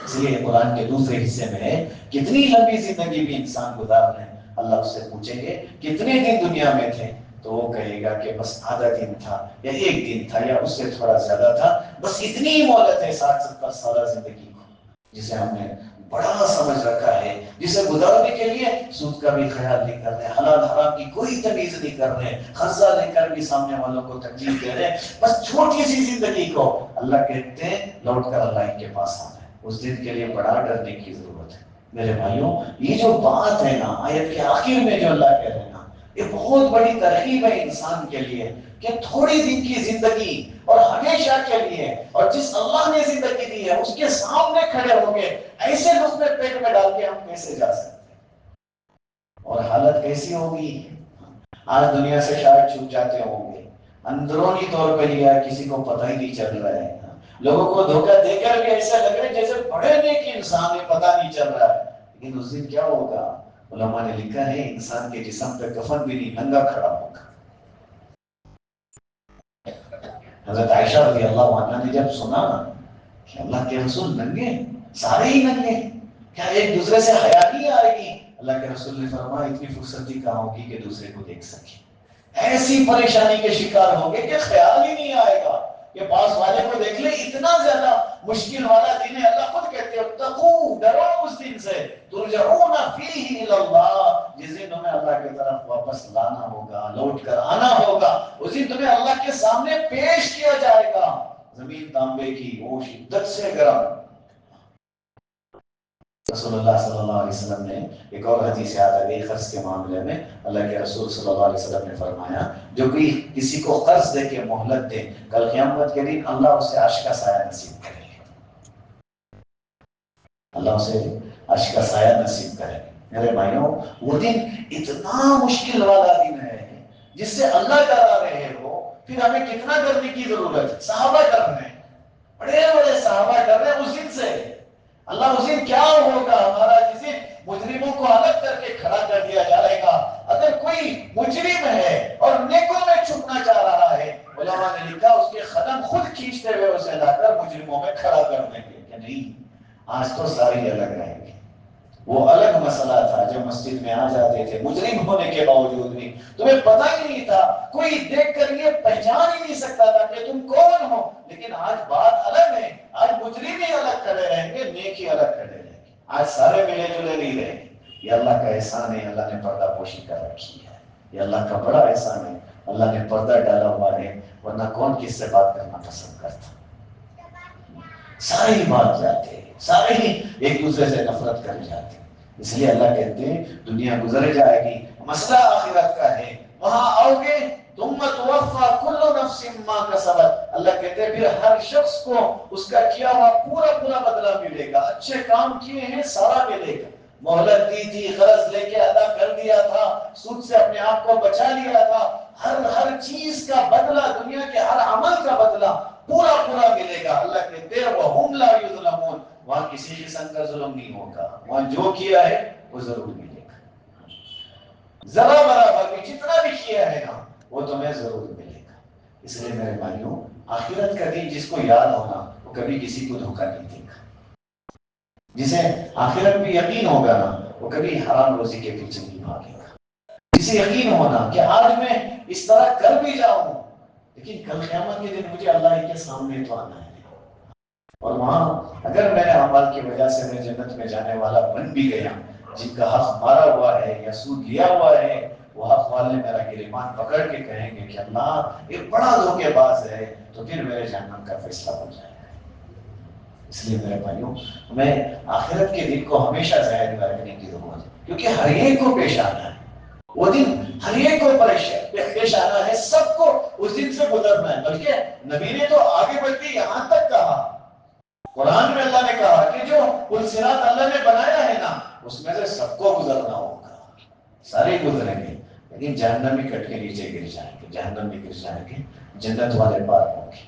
اس لیے قرآن کے دوسرے حصے میں ہے کتنی لمبی زندگی بھی انسان گزار لیں، اللہ اس سے پوچھیں گے کتنے دن دنیا میں تھے، تو وہ کہے گا کہ بس آدھا دن تھا یا ایک دن تھا یا اس سے تھوڑا زیادہ تھا، بس اتنی ہی مہلت ہے 60-70 سالہ زندگی کو، جسے ہم نے بڑا سمجھ رکھا ہے، جسے گزارنے کے لیے سود کا بھی خیال نہیں کر رہے، حلال حرام کی کوئی تمیز نہیں کر رہے، قرضہ لے کر بھی سامنے والوں کو تکلیف دے رہے، بس چھوٹی سی زندگی کو اللہ کہتے ہیں لوٹ کر اللہ کے پاس آنا ہے، اس دن کے لیے بڑا ڈرنے کی ضرورت ہے۔ میرے بھائیوں، یہ جو بات ہے نا آیت کے آخر میں جو اللہ کہہ رہے ہیں نا، یہ بہت بڑی ترغیب ہے انسان کے لیے کہ تھوڑی دن کی زندگی اور ہمیشہ کے لیے، اور جس اللہ نے زندگی دی ہے اس کے سامنے کھڑے ہو کے ایسے لقمے پیٹ میں ڈال کے ہم کیسے جا سکتے ہیں، اور حالت کیسی ہوگی؟ آج دنیا سے شاید چھوٹ جاتے ہوں گے، اندرونی طور پہ لیا کسی کو پتہ ہی نہیں چل رہا ہے، لوگوں کو دھوکہ دے کر بھی ایسا لگ رہا ہے جیسے بڑے نیک انسان ہے، پتہ نہیں چل رہا ہے، لیکن اس دن کیا ہوگا؟ علماء نے لکھا ہے انسان کے جسم پہ کفن بھی نہیں، ننگا کھڑا ہوگا۔ حضرت عائشہ رضی اللہ عنہ نے جب سنا کہ اللہ کے رسول ننگے، سارے ہی ننگے، کیا ایک دوسرے سے حیا نہیں آئے گی؟ اللہ کے رسول نے فرمایا اتنی فرصتی کہاں ہوگی کہ دوسرے کو دیکھ سکے، ایسی پریشانی کے شکار ہوں گے کہ خیال ہی نہیں آئے گا کہ پاس والے کو دیکھ لے، اتنا زیادہ مشکل والا دن ہے۔ اللہ خود کہتے ہیں اتقوا، ڈرو اس دن سے، ترجعون فیہ الی اللہ، جس دن تمہیں اللہ کی طرف واپس لانا ہوگا، لوٹ کر آنا ہوگا، اس دن تمہیں اللہ کے سامنے پیش کیا جائے گا، زمین تانبے کی، وہ شدت سے گرم۔ رسول اللہ صلی اللہ علیہ وسلم نے ایک اور حدیث یاد آ گئی قرض کے معاملے میں، اللہ کے رسول صلی اللہ علیہ وسلم نے فرمایا جو کوئی کسی کو قرض دے کے مہلت دے، کل قیامت کے دن اللہ اسے عرش کا سایہ نصیب کرے گا، اللہ اسے عرش کا سایہ نصیب کرے گا۔ میرے بھائیوں، وہ دن اتنا مشکل والا دن ہے جس سے اللہ ڈرا رہے ہو، پھر ہمیں کتنا ڈرنے کی ضرورت ہے؟ صحابہ ڈر رہے ہیں، بڑے بڑے صحابہ ڈر رہے ہیں اس دن سے۔ اللہ اس دن کیا ہوگا ہمارا، جس دن مجرموں کو الگ کر کے کھڑا کر دیا جائے گا۔ اگر کوئی مجرم ہے اور نیکوں میں چھپنا چاہ رہا ہے، علماء نے لکھا اس کے قدم خود کھینچتے ہوئے اسے لا کر مجرموں میں کھڑا کر دیں گے کہ نہیں، آج تو ساری الگ رہیں گے۔ وہ الگ مسئلہ تھا جب مسجد میں آ جاتے تھے مجرم ہونے کے باوجود بھی، تمہیں پتہ ہی نہیں تھا، کوئی دیکھ کر یہ پہچان ہی نہیں سکتا تھا کہ تم کون ہو، لیکن آج بات الگ ہے، آج مجرم ہی الگ کھڑے رہیں گے، نیک ہی الگ کھڑے رہیں گے، آج سارے ملے جلے نہیں رہیں گے۔ یہ اللہ کا احسان ہے، اللہ نے پردہ پوشی کر رکھی ہے، یہ اللہ کا بڑا احسان ہے، اللہ نے پردہ ڈالا ہوا ہے، ورنہ کون کس سے بات کرنا پسند کرتا؟ سارے ہی بات جاتے ہیں، سارے ہی ایک دوسرے سے نفرت کر جاتے ہیں۔ اس لیے اللہ کہتے ہیں دنیا گزر جائے گی، مسئلہ آخرت کا ہے، وہاں آؤ گے ثم توفی کل نفس ما کسبت، اللہ کہتے ہیں پھر ہر شخص کو اس کا کیا ہوا پورا پورا بدلہ ملے گا، اچھے کام کیے ہیں سارا ملے گا، مہلت دی تھی، قرض لے کے ادا کر دیا تھا، سود سے اپنے آپ کو بچا لیا تھا، ہر چیز کا بدلہ، دنیا کے ہر عمل کا بدلہ پورا پورا ملے گا۔ اللہ کہتے ہیں وَهُمْ لَا يُظْلَمُونَ، وہاں کسی قسم کا ظلم نہیں ہوگا، وہاں جو کیا ہے وہ ضرور ملے گا، ذرا برابر بھی جتنا بھی کیا ہے نا وہ تمہیں ضرور ملے گا۔ اس لیے میرے بھائیوں، آخرت کا دن جس کو یاد ہونا وہ کبھی کسی کو دھوکہ نہیں دے گا، جسے آخرت بھی یقین ہوگا نا وہ کبھی حرام روزی کے پیچھے نہیں بھاگے گا، جسے یقین ہونا کہ آج میں اس طرح کر بھی جاؤں لیکن کل قیامت کے دن مجھے اللہ کے سامنے تو آنا ہے، اور وہاں اگر میرے اعمال کی وجہ سے میں جنت میں جانے والا بن بھی گیا، جن کا حق مارا ہوا ہے یا سود لیا ہوا ہے، وہ حق والے میرا گریبان پکڑ کے کہیں گے کہ اللہ یہ بڑا دھوکے باز ہے، تو پھر میرے جہنم کا فیصلہ ہو جائے گا۔ اس لیے میرے بھائیوں، ہمیں آخرت کے دن کو ہمیشہ ذہن میں رکھنے کی ضرورت ہے، کیونکہ ہر ایک کو پیش آنا ہے وہ دن، ہر ایک کو پیش آنا ہے، سب کو اس دن سے گزرنا ہے۔ بلکہ نبی نے تو آگے بڑھ کے یہاں تک کہا، قرآن میں اللہ نے کہا کہ جو پل صراط اللہ نے بنایا ہے نا، اس میں سے سب کو گزرنا ہوگا، سارے گزریں گے، لیکن جہنم میں کٹ کے نیچے گر جائیں گے، جہنم میں گر جائیں گے، جنت والے پار ہوں گے۔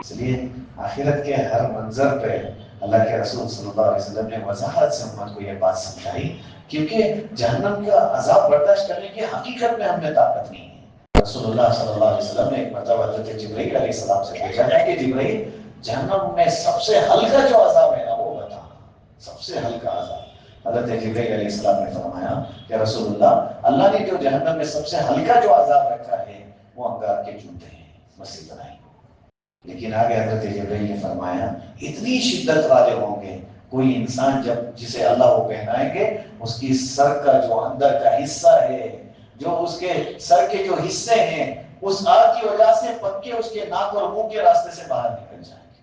اس لیے آخرت کے ہر منظر پہ اللہ کے رسول صلی اللہ علیہ وسلم نے وضاحت سے امت کو یہ بات سمجھائی، کیونکہ جہنم کا عذاب برداشت کرنے کی حقیقت میں ہم نے طاقت نہیں ہے۔ رسول اللہ صلی اللہ علیہ وسلم نے ایک مرتبہ حضرت جبرائیل علیہ السلام سے پوچھا ہے کہ جبرائیل، جہنم میں سب سے ہلکا جو عذاب ہے نا وہ بتا، سب سے ہلکا عذاب۔ حضرت جبرائیل علیہ السلام نے فرمایا کہ رسول اللہ نے جو جہنم میں سب سے ہلکا جو عذاب رکھا ہے وہ انگار کے جوتے ہیں، مسجد بنائی۔ لیکن آگے حضرت جبرائیل نے فرمایا اتنی شدت والے ہوں گے، کوئی انسان جسے اللہ وہ پہنائیں گے، اس کی سر کا جو اندر کا حصہ ہے، جو اس کے سر کے جو حصے ہیں، اس آگ کی وجہ سے پکے اس کے ناک اور منہ کے راستے سے باہر نکل جائیں گے۔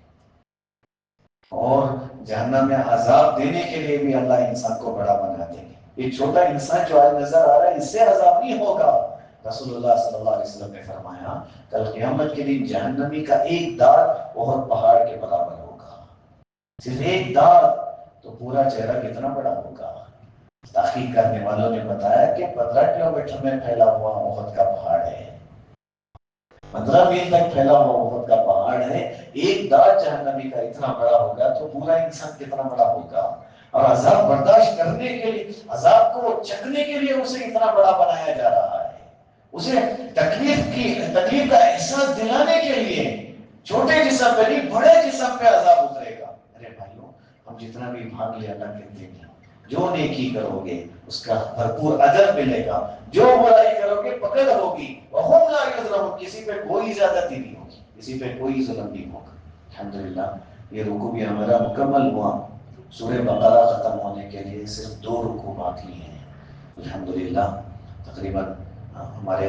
اور جہنم میں عذاب دینے کے لیے بھی اللہ انسان کو بڑا بنا دیں گے۔ یہ چھوٹا انسان جو آج نظر آ رہا ہے، اس سے عذاب نہیں ہوگا۔ رسول اللہ صلی اللہ علیہ وسلم نے فرمایا کل قیامت کے دن جہنمی کا ایک دانت احد پہاڑ کے برابر ہوگا، صرف ایک دانت، تو پورا چہرہ کتنا بڑا ہوگا۔ تحقیق کرنے والوں نے بتایا کہ 15 کلومیٹر میں پھیلا ہوا احد کا پہاڑ ہے، 15 میل تک پھیلا ہوا احد کا پہاڑ ہے، ایک دانت جہنمی کا اتنا بڑا ہوگا تو پورا انسان کتنا بڑا ہوگا۔ اور عذاب برداشت کرنے کے لیے، عذاب کو چکھنے کے لیے اسے اتنا بڑا بنایا جا رہا ہے، اسے تکلیف کا احساس دلانے کے لیے چھوٹے جسم پہ نہیں بڑے جسم پہ عذاب اترے گا۔ ارے بھائیوں، ہم جتنا بھی بھاگ لے اللہ کے دین، جو نیکی کرو گے اس کا بھرپور اجر ملے گا، جو برائی کرو گے پکڑ ہوگی، وَهُمْ لَا يُظْلَمُونَ، کسی پہ کوئی زیادتی نہیں ہوگی، کسی پہ کوئی ظلم نہیں ہوگا۔ الحمدللہ یہ رکوع بھی ہمارا مکمل ہوا، سورہ بقرہ ختم ہونے کے لیے صرف 2 رکوع باقی ہیں۔ الحمدللہ تقریباً ہمارے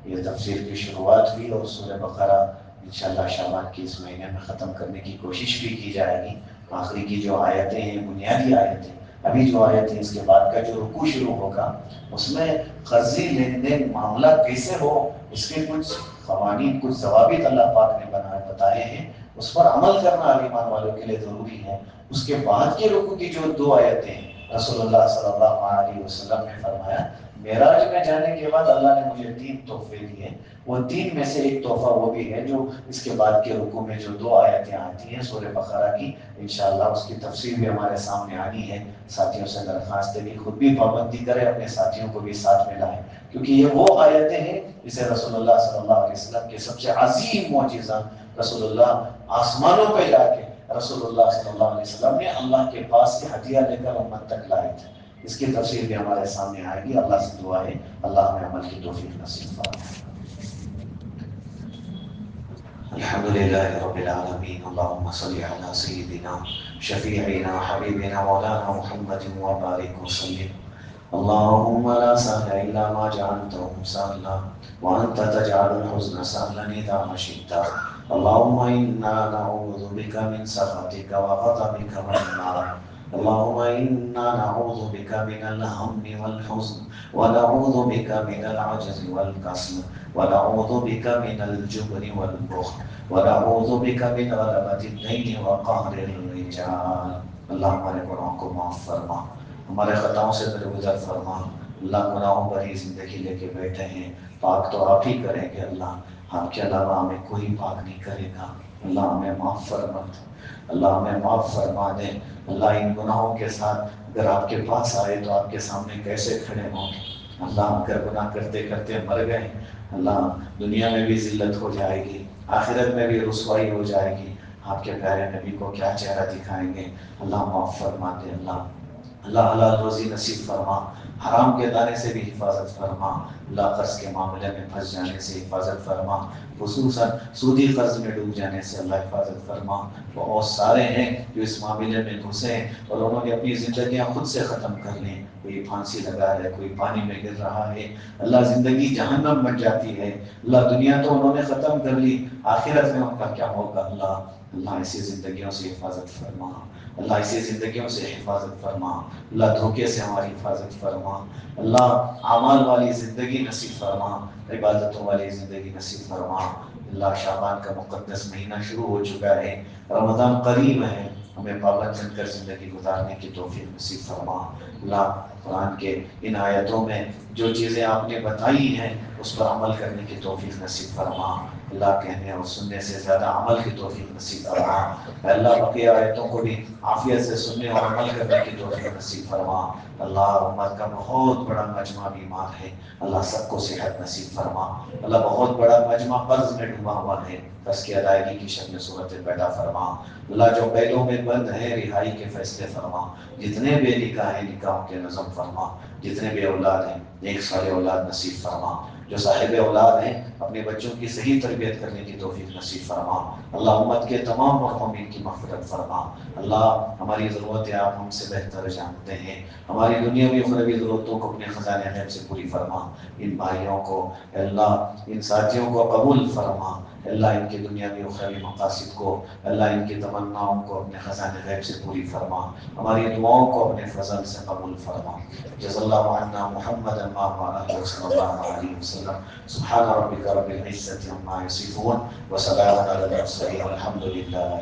یہ تفسیر کی شروعات ہوئی اور سورہ بقرہ انشاءاللہ شعبان کے اس مہینے میں ختم کرنے کی کوشش بھی کی جائے گی۔ آخری کی جو آیتیں ہیں، بنیادی آیتیں، ابھی جو آیتیں اس کے بعد کا جو رکوع شروع ہوگا، اس میں قرضی لین دین معاملہ کیسے ہو، اس کے کچھ قوانین، کچھ ضوابط اللہ پاک نے بتائے ہیں، اس پر عمل کرنا ایمان والوں کے لیے ضروری ہے۔ اس کے بعد کے رکوع کی جو 2 آیتیں رسول اللہ صلی اللہ علیہ وسلم نے فرمایا معراج میں جانے کے بعد اللہ نے مجھے 3 تحفے دیے، وہ 3 میں سے ایک تحفہ وہ بھی ہے جو اس کے بعد کے رکوع میں جو 2 آیتیں آتی ہیں سورہ بقرہ کی، انشاءاللہ اس کی تفسیر بھی ہمارے سامنے آنی ہے۔ ساتھیوں سے درخواست ہے کہ خود بھی پابندی کریں، اپنے ساتھیوں کو بھی ساتھ میں لائیں، کیونکہ یہ وہ آیتیں ہیں جسے رسول اللہ صلی اللہ علیہ وسلم کے سب سے عظیم معجزہ، رسول اللہ آسمانوں پہ جا کے رسول اللہ صلی اللہ علیہ وسلم نے اللہ کے پاس سے ہدیہ لے کر امت تک لائے تھے۔ اس کی تفسیر بھی ہمارے سامنے آئے گی۔ اللہ سے دعا ہے اللہ ہمیں عمل کی توفیق نصیب فرمائے۔ الحمد لله رب العالمين، اللهم صل على سيدنا شفيعنا حبيبنا مولانا محمد وبارك وسلم. اللهم لا سهل إلا ما جعلته سهلا وأنت تجعل الحزن سهلا إذا ما شئت. اللهم إنا نعوذ بك من سخطك وغضبك والنار. اللهم إنا نعوذ بك من الهم والحزن، ونعوذ بك من العجز والكسل، ونعوذ بك من الجبن والبخل، ونعوذ بك من غلبة الدين وقهر الرجال. اللہ ہمارے گناہوں کو معاف فرما، ہمارے خطاؤں سے درگزر فرما۔ اللہ گناہوں بھری زندگی لے کے بیٹھے ہیں، پاک تو آپ ہی کریں گے اللہ، آپ کے علاوہ ہمیں کوئی پاک نہیں کرے گا۔ اللہ ہمیں معاف فرما دے، اللہ ہمیں معاف فرما دے۔ اللہ ان گناہوں کے ساتھ اگر آپ کے پاس آئے تو آپ کے سامنے کیسے کھڑے ہوں گے؟ اللہ اگر گناہ کرتے کرتے مر گئے، اللہ دنیا میں بھی ذلت ہو جائے گی، آخرت میں بھی رسوائی ہو جائے گی، آپ کے پیارے نبی کو کیا چہرہ دکھائیں گے؟ اللہ معاف فرما دے۔ اللہ اللہ حلال روزی نصیب فرما، حرام کے دانے سے بھی حفاظت فرما، اللہ قرض کے معاملے میں پھنس جانے سے حفاظت فرما، خصوصاً سودی قرض میں ڈوب جانے سے اللہ حفاظت فرما۔ بہت سارے ہیں جو اس معاملے میں گھسے ہیں اور انہوں نے اپنی زندگیاں خود سے ختم کر لیں، کوئی پھانسی لگا ہے، کوئی پانی میں گر رہا ہے، اللہ زندگی جہنم بن جاتی ہے، اللہ دنیا تو انہوں نے ختم کر لی، آخرت میں ان کا کیا ہوگا؟ اللہ ایسی زندگیوں سے حفاظت فرما، اللہ ایسی زندگیوں سے حفاظت فرما، اللہ دھوکے سے ہماری حفاظت فرما، اللہ اعمال والی زندگی نصیب فرما، عبادتوں والی زندگی نصیب فرما۔ اللہ شعبان کا مقدس مہینہ شروع ہو چکا ہے، رمضان قریب ہے، ہمیں پابند بن کر زندگی گزارنے کی توفیق نصیب فرما۔ اللہ قرآن کے ان آیتوں میں جو چیزیں آپ نے بتائی ہیں اس پر عمل کرنے کی توفیق نصیب فرما، اللہ کہنے اور سننے سے زیادہ عمل کی توفیق نصیب فرما۔ اللہ بقیہ آیتوں کو بھی عافیت سے سننے اور عمل کرنے کی توفیق نصیب فرما۔ اللہ امت کا بہت بڑا مجمع بیمار ہے، اللہ سب کو صحت نصیب فرما۔ اللہ بہت بڑا مجمع قرض میں ڈوبا ہوا ہے، قرض کی ادائیگی کی شکل صورت پیدا فرما۔ اللہ جو پہلوں میں بند ہے رہائی کے فیصلے فرما، جتنے بے نکاح ہیں نکاح کے نظم فرما، جتنے بے اولاد ہیں ایک سارے اولاد نصیب فرما، جو صاحب اولاد ہیں اپنے بچوں کی صحیح تربیت کرنے کی توفیق نصیب فرما۔ اللہ امت کے تمام مرحومین کی مغفرت فرما۔ اللہ ہماری ضرورتیں آپ ہم سے بہتر جانتے ہیں، ہماری دنیاوی اخروی ضرورتوں کو اپنے خزانے غیب سے پوری فرما۔ ان بھائیوں کو اللہ، ان ساتھیوں کو قبول فرما، اللہ ان کی دنیاوی اخروی مقاصد کو، اللہ ان کی تمناؤں کو اپنے خزانے غیب سے پوری فرما، ہماری دعاؤں کو اپنے فضل سے قبول فرما۔ جزا اللہ عنا محمد صلی اللہ علیہ وسلم۔ سبحان ربک رب العزة عما یصفون وسلام علی المرسلین والحمد للہ۔